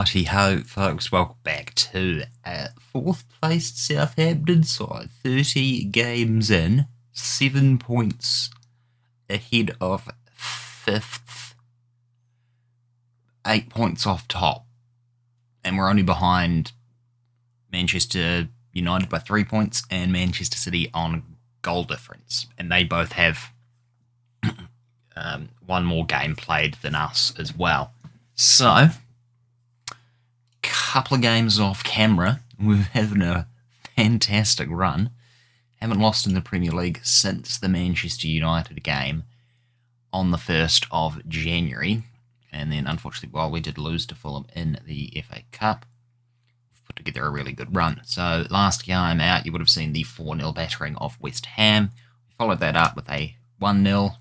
Righty ho, folks, welcome back to fourth place Southampton side. 30 games in, 7 points ahead of fifth, 8 points off top, and we're only behind Manchester United by 3 points and Manchester City on goal difference, and they both have one more game played than us as well. So, couple of games off camera, we're having a fantastic run. Haven't lost in the Premier League since the Manchester United game on the 1st of January. And then, unfortunately, while we did lose to Fulham in the FA Cup, we've put together a really good run. So, last game out, you would have seen the 4-0 battering of West Ham. We followed that up with a 1-0.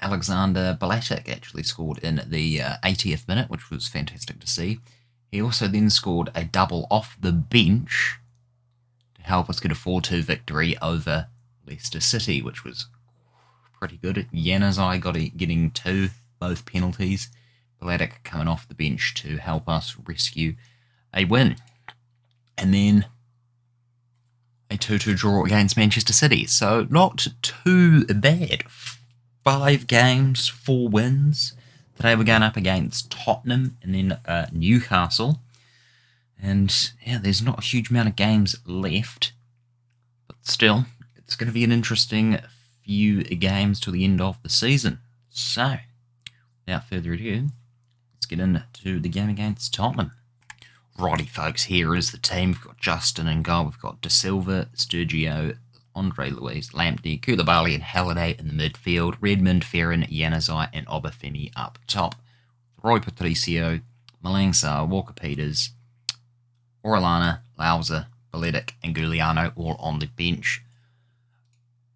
Alexander Balatic actually scored in the 80th minute, which was fantastic to see. He also then scored a double off the bench to help us get a 4-2 victory over Leicester City, which was pretty good. Januzaj getting two, both penalties. Balatic coming off the bench to help us rescue a win. And then a 2-2 draw against Manchester City. So not too bad. 5 games, 4 wins. Today we're going up against Tottenham and then Newcastle. And yeah, there's not a huge amount of games left. But still, it's going to be an interesting few games till the end of the season. So, without further ado, let's get into the game against Tottenham. Righty folks, here is the team. We've got Justin in goal. We've got De Silva, Sturgio, Andre Luiz, Lamptey, Koulibaly and Halliday in the midfield, Redmond, Ferrin, Januzaj and Obafemi up top, Roy Patricio, Malang Sarr, Walker-Peters, Orellana, Lauza, Balatic and Giuliano all on the bench.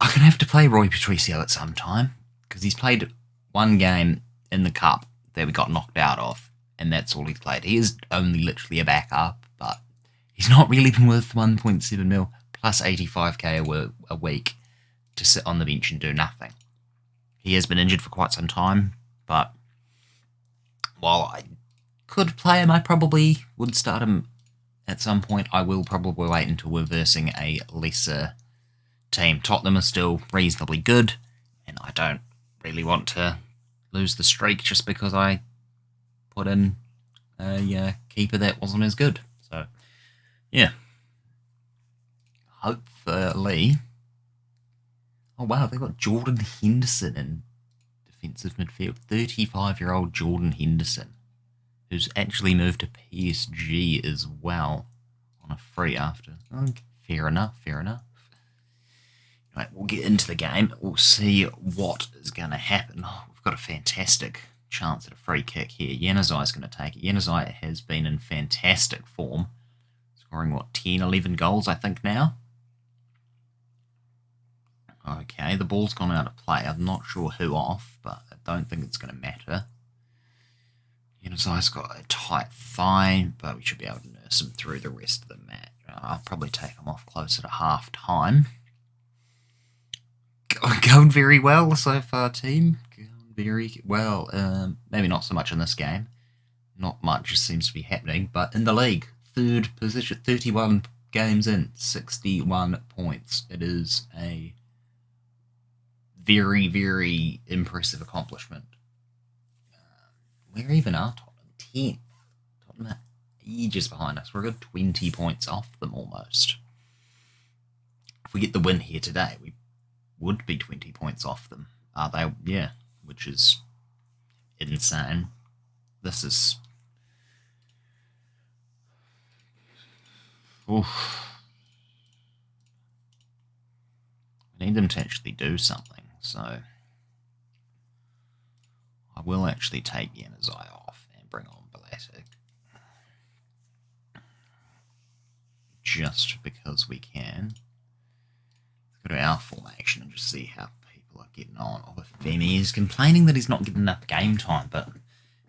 I'm going to have to play Roy Patricio at some time, because he's played one game in the Cup that we got knocked out of, and that's all he's played. He is only literally a backup, but he's not really been worth 1.7 mil. Plus 85k a week to sit on the bench and do nothing. He has been injured for quite some time, but while I could play him, I probably would start him at some point. I will probably wait until we're versing a lesser team. Tottenham are still reasonably good, and I don't really want to lose the streak just because I put in a keeper that wasn't as good. So, yeah. Hopefully. Oh wow, they've got Jordan Henderson in defensive midfield. 35-year-old Jordan Henderson, who's actually moved to PSG as well on a free after. Okay, fair enough. Right, we'll get into the game. We'll see what is going to happen. Oh, we've got a fantastic chance at a free kick here. Januzaj is going to take it. Januzaj has been in fantastic form, scoring 10, 11 goals I think now. Okay, the ball's gone out of play. I'm not sure who off, but I don't think it's going to matter. Januzaj's got a tight thigh, but we should be able to nurse him through the rest of the match. I'll probably take him off closer to half time. Going very well so far, team. Going very well. Maybe not so much in this game. Not much seems to be happening, but in the league, 3rd position, 31 games in, 61 points. It is a very, very impressive accomplishment. Where even are Tottenham? 10th. Tottenham are ages behind us. We're a good 20 points off them almost. If we get the win here today, we would be 20 points off them. Are they? Yeah, which is insane. This is... Oof. We need them to actually do something. So I will actually take Januzaj off and bring on Balatic. Just because we can. Let's go to our formation and just see how people are getting on. Obafemi is complaining that he's not getting enough game time, but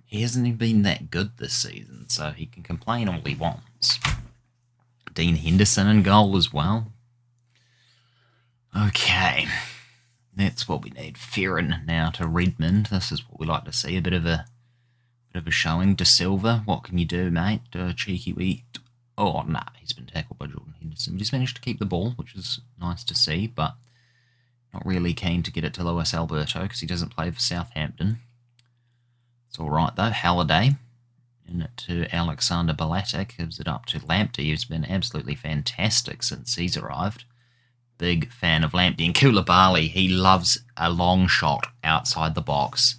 he hasn't even been that good this season, so he can complain all he wants. Dean Henderson in goal as well. Okay. That's what we need. Ferrin now to Redmond. This is what we like to see. A bit of a Bit of a showing. De Silva, what can you do, mate? Cheeky wee. Oh, nah, he's been tackled by Jordan Henderson. But he's managed to keep the ball, which is nice to see, but not really keen to get it to Luis Alberto because he doesn't play for Southampton. It's all right, though. Halliday in it to Alexander Balatic, gives it up to Lamptey, who's been absolutely fantastic since he's arrived. Big fan of Lamptey. And Koulibaly, he loves a long shot outside the box.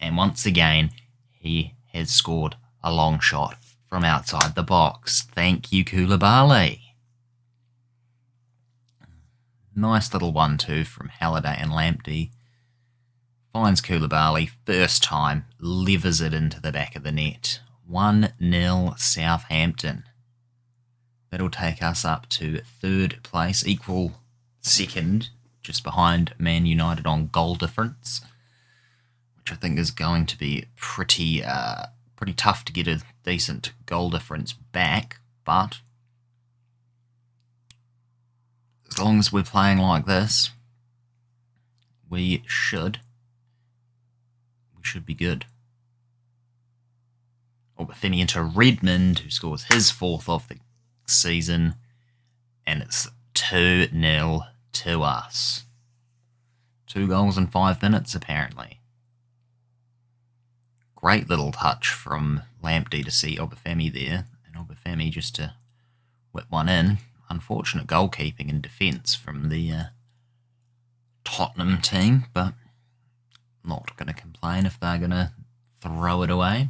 And once again, he has scored a long shot from outside the box. Thank you, Koulibaly. Nice little 1-2 from Halliday and Lamptey. Finds Koulibaly, first time, levers it into the back of the net. 1-0 Southampton. That'll take us up to third place, equal second, just behind Man United on goal difference, which I think is going to be pretty tough to get a decent goal difference back, but as long as we're playing like this, we should be good. Obafemi into Redmond, who scores his fourth of the season, and it's 2-0 to us. 2 goals in 5 minutes, apparently. Great little touch from Lamptey to see Obafemi there, and Obafemi just to whip one in. Unfortunate goalkeeping and defence from the Tottenham team, but not going to complain if they're going to throw it away.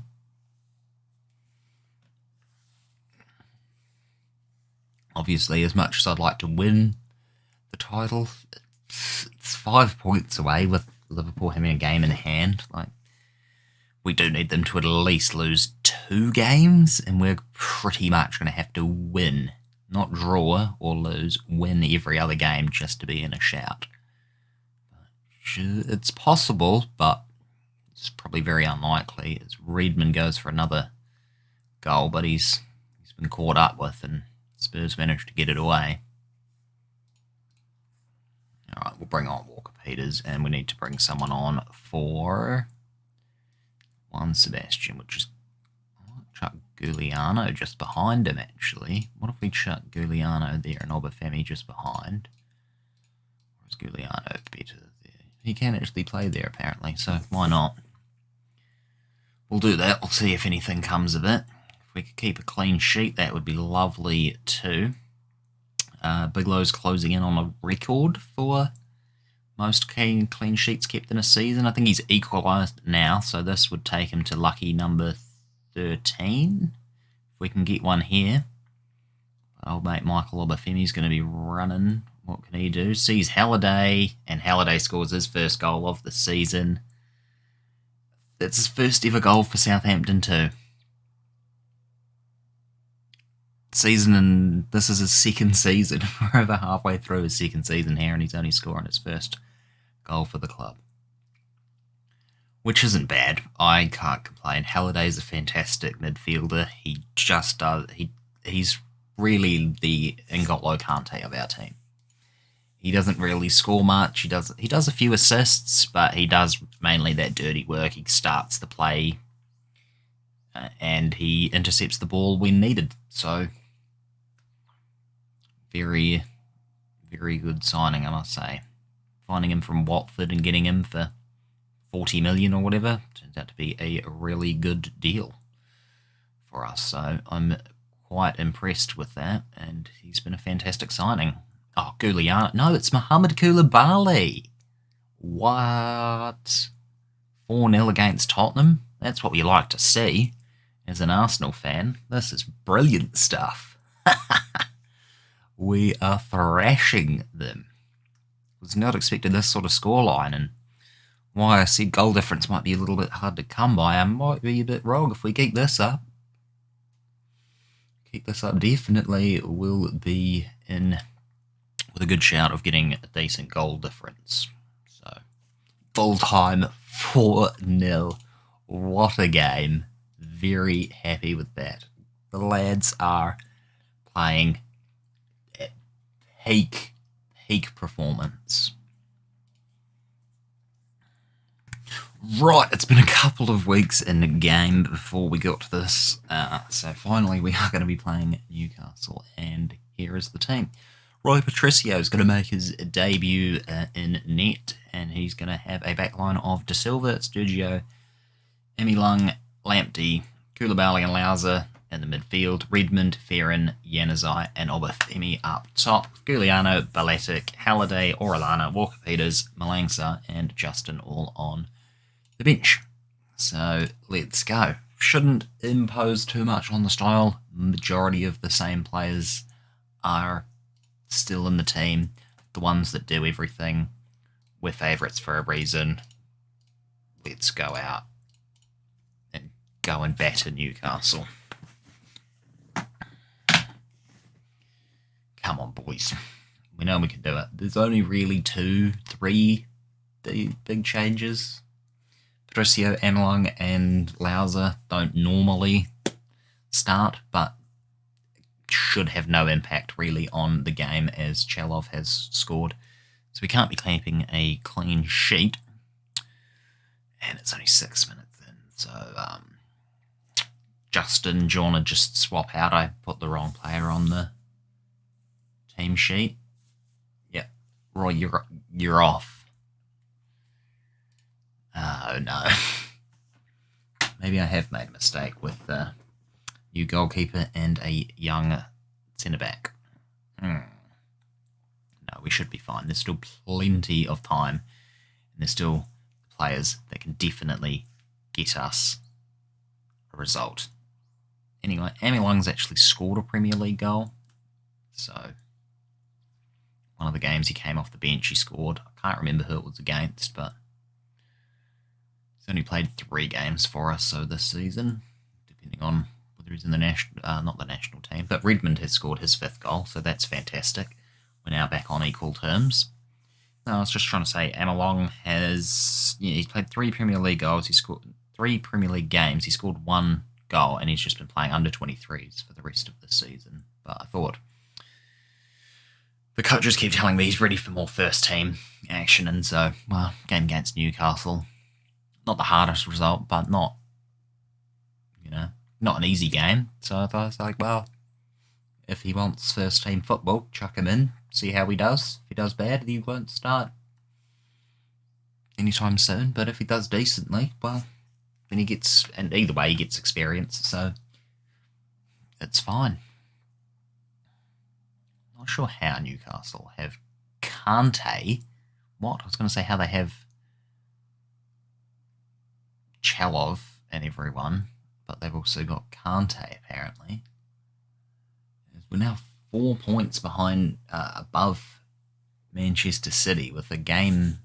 Obviously, as much as I'd like to win the title, it's 5 points away with Liverpool having a game in hand. We do need them to at least lose 2 games, and we're pretty much going to have to win. Not draw or lose, win every other game just to be in a shout. It's possible, but it's probably very unlikely as Redmond goes for another goal, but he's been caught up with and Spurs managed to get it away. Alright, we'll bring on Walker Peters, and we need to bring someone on for Juan Sebastian, which is chuck Giuliano just behind him, actually. What if we chuck Giuliano there and Obafemi just behind? Or is Giuliano better there? He can actually play there, apparently, so why not? We'll do that. We'll see if anything comes of it. If we could keep a clean sheet, that would be lovely too. Bigelow's closing in on a record for most clean sheets kept in a season. I think he's equalised now, so this would take him to lucky number 13. If we can get one here. Old mate Michael Obafemi's going to be running. What can he do? Sees Halliday, and Halliday scores his first goal of the season. That's his first ever goal for Southampton too. This is his second season. We're over halfway through his second season here, and he's only scoring his first goal for the club, which isn't bad. I can't complain. Halliday's a fantastic midfielder. He just does. He's really the N'Golo Kante of our team. He doesn't really score much. He does a few assists, but he does mainly that dirty work. He starts the play, and he intercepts the ball when needed. So, very, very good signing, I must say. Finding him from Watford and getting him for 40 million or whatever turns out to be a really good deal for us. So I'm quite impressed with that, and he's been a fantastic signing. Oh, Giuliano. No, it's Mohamed Koulibaly. What? 4-0 against Tottenham? That's what we like to see as an Arsenal fan. This is brilliant stuff. We are thrashing them. Was not expecting this sort of scoreline, and why I said goal difference might be a little bit hard to come by. I might be a bit wrong if we keep this up. Definitely will be in with a good shout of getting a decent goal difference. So, full time 4-0. What a game. Very happy with that. The lads are playing at peak performance. Right, it's been a couple of weeks in the game before we got to this, so finally we are going to be playing Newcastle, and here is the team. Roy Patricio is going to make his debut in net, and he's going to have a backline of De Silva, Sturgio, Emi Lung, Lamptey, Koulibaly and Lauser in the midfield, Redmond, Ferrin, Januzaj and Obafemi up top, Giuliano, Baletic, Halliday, Orellana, Walker-Peters, Malangsa and Justin all on the bench. So let's go. Shouldn't impose too much on the style. Majority of the same players are still in the team. The ones that do everything. We're favourites for a reason. Let's go out and go and batter Newcastle. Come on, boys. We know we can do it. There's only really 2-3 big changes. Patricio, Amelung and Lauser don't normally start, but should have no impact really on the game as Chalov has scored. So we can't be keeping a clean sheet. And it's only 6 minutes in. So Justin, do you want to just swap out? I put the wrong player on the team sheet. Yep. Roy, you're off. Oh no. Maybe I have made a mistake with a new goalkeeper and a young centre-back. No, we should be fine. There's still plenty of time. And there's still players that can definitely get us a result. Anyway, Amy Lung's actually scored a Premier League goal. So, one of the games he came off the bench, he scored. I can't remember who it was against, but he's only played 3 games for us so this season, depending on whether he's in the not the national team. But Redmond has scored his 5th goal, so that's fantastic. We're now back on equal terms. No, I was just trying to say, Amelong has he's played 3 Premier League goals. He scored 3 Premier League games. He scored 1 goal, and he's just been playing under 23s for the rest of the season. But I thought the coaches keep telling me he's ready for more first team action, and so game against Newcastle. Not the hardest result, but not an easy game. So I thought, if he wants first team football, chuck him in, see how he does. If he does bad, he won't start anytime soon. But if he does decently, then he gets, and either way, he gets experience. So it's fine. Not sure how Newcastle have Kante. What? I was going to say how they have Chalov and everyone, but they've also got Kante apparently. We're now 4 points behind, above Manchester City with a game.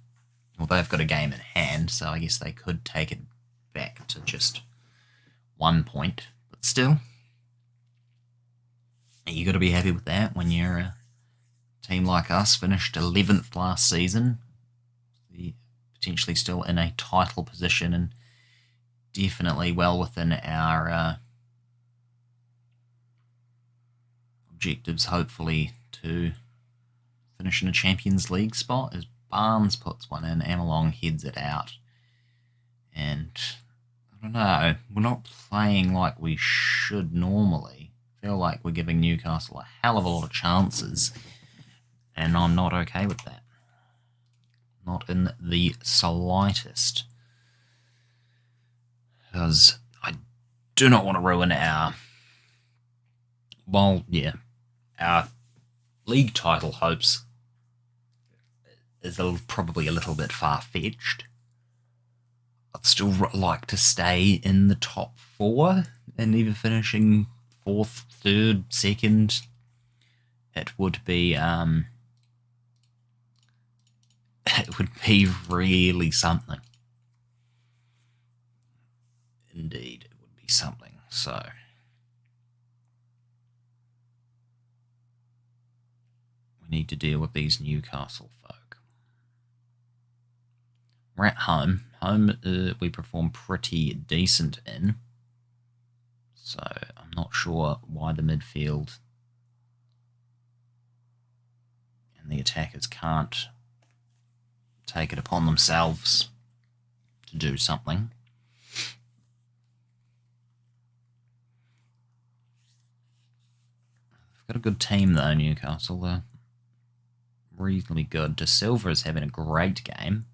Well, they've got a game in hand, so I guess they could take it back to just 1 point. But still, you got to be happy with that when you're a team like us, finished 11th last season, potentially still in a title position and definitely well within our objectives, hopefully, to finish in a Champions League spot as Barnes puts one in, Amelong heads it out. And I don't know, we're not playing like we should normally. I feel like we're giving Newcastle a hell of a lot of chances, and I'm not okay with that. Not in the slightest. Because I do not want to ruin our league title hopes is probably a little bit far-fetched. I'd still like to stay in the top 4 and either finishing 4th, 3rd, 2nd. It would be really something. Indeed, it would be something. So we need to deal with these Newcastle folk. We're at home. We perform pretty decent in. So I'm not sure why the midfield and the attackers can't take it upon themselves to do something. They've got a good team though, Newcastle. They're reasonably good. De Silva is having a great game.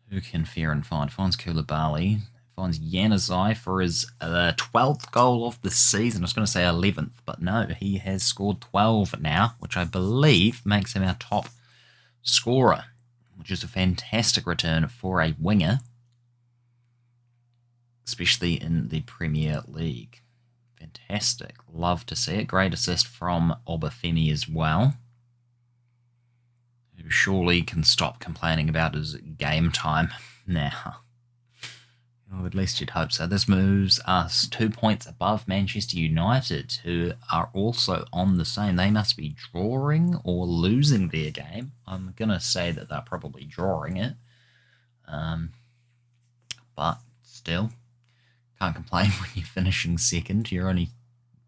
Who can fear and find? Finds Koulibaly. Finds Januzaj for his 12th goal of the season. I was going to say 11th, but no, he has scored 12 now, which I believe makes him our top scorer, which is a fantastic return for a winger, especially in the Premier League. Fantastic. Love to see it. Great assist from Obafemi as well, who surely can stop complaining about his game time now. Well, at least you'd hope so. This moves us 2 points above Manchester United, who are also on the same. They must be drawing or losing their game. I'm going to say that they're probably drawing it. But still, can't complain when you're finishing second. You're only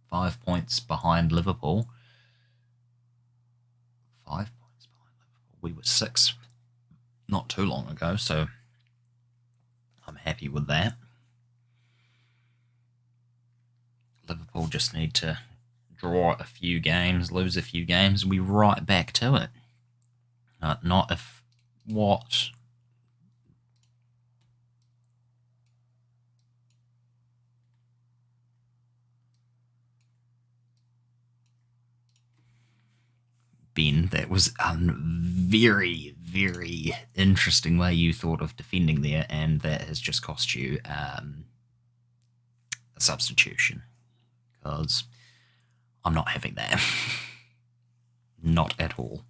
5 points behind Liverpool. 5 points behind Liverpool. We were 6 not too long ago, so I'm happy with that. Liverpool just need to draw a few games, lose a few games, and we're right back to it. Not if what Ben, that was a very, very interesting way you thought of defending there, and that has just cost you a substitution, because I'm not having that. Not at all.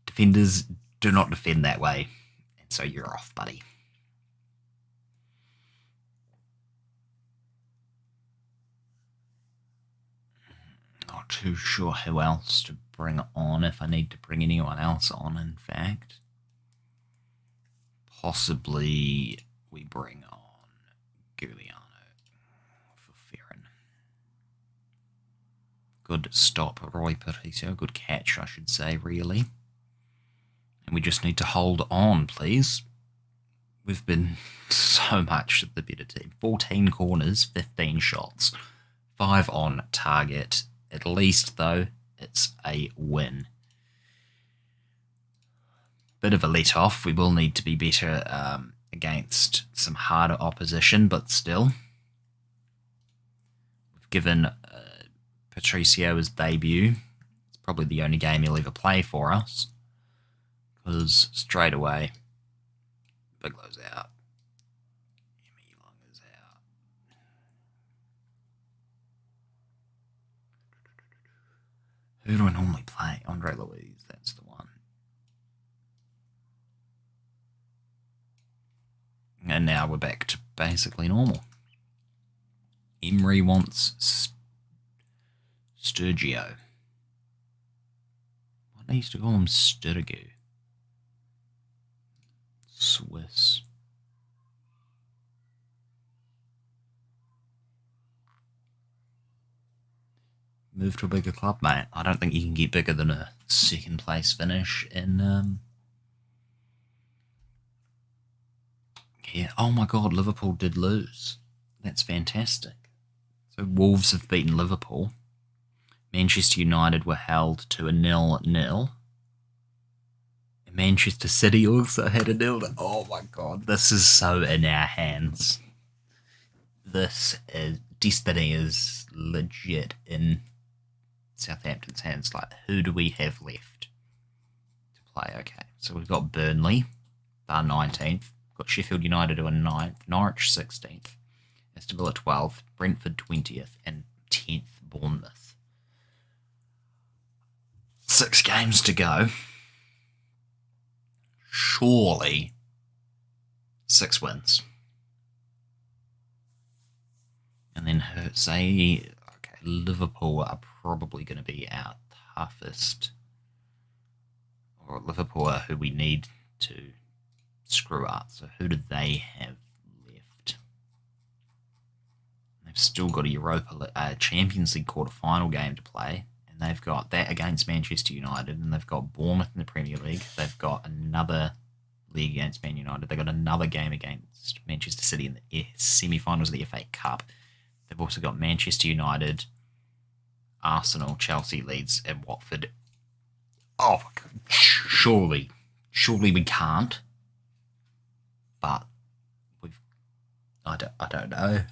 Defenders do not defend that way, and so you're off, buddy. Not too sure who else to bring on, if I need to bring anyone else on, in fact. Possibly we bring on Giuliano for Ferran. Good stop, Roy Patricio. Good catch, I should say, really. And we just need to hold on, please. We've been so much the better team. 14 corners, 15 shots. 5 on target. At least, though, it's a win. Bit of a let-off. We will need to be better against some harder opposition, but still. We've given Patricio his debut. It's probably the only game he'll ever play for us, because straight away, Biglow's out. Is out. Who do I normally play? Andre Luiz, that's the one. And now we're back to basically normal. Emery wants Sturgio. What they used to call him? Sturgu. Swiss. Move to a bigger club, mate. I don't think you can get bigger than a second place finish in yeah. Oh my god, Liverpool did lose. That's fantastic. So Wolves have beaten Liverpool. Manchester United were held to a 0-0. And Manchester City also had a 0-0. Oh my god, this is so in our hands. This is destiny is legit in Southampton's hands. Like, who do we have left to play? Okay, so we've got Burnley, they're 19th. We've got Sheffield United who are 9th, Norwich 16th, Aston Villa 12th, Brentford 20th, and 10th Bournemouth. 6 games to go. Surely 6 wins. And then say, okay, Liverpool are probably going to be our toughest, or Liverpool are who we need to screw up. So who do they have left? They've still got a Champions League quarter-final game to play, and they've got that against Manchester United, and they've got Bournemouth in the Premier League. They've got another league against Man United. They got another game against Manchester City in the semi-finals of the FA Cup. They've also got Manchester United, Arsenal, Chelsea, Leeds, and Watford. Oh, surely we can't. But I don't know.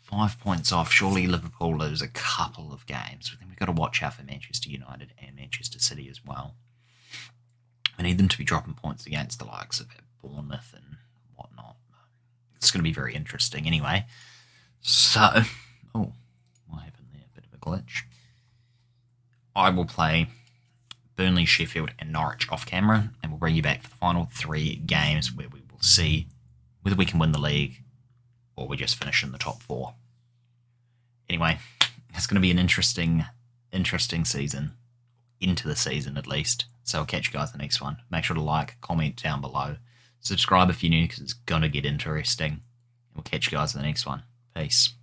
5 points off. Surely Liverpool lose a couple of games. But then we've got to watch out for Manchester United and Manchester City as well. We need them to be dropping points against the likes of Bournemouth and whatnot. It's going to be very interesting anyway. So, what happened there? A bit of a glitch. I will play Burnley, Sheffield, and Norwich off camera, and we'll bring you back for the final 3 games where we will see whether we can win the league or we just finish in the top 4. Anyway, it's going to be an interesting season, into the season at least. So I'll catch you guys in the next one. Make sure to like, comment down below, subscribe if you're new because it's going to get interesting. And we'll catch you guys in the next one. Peace.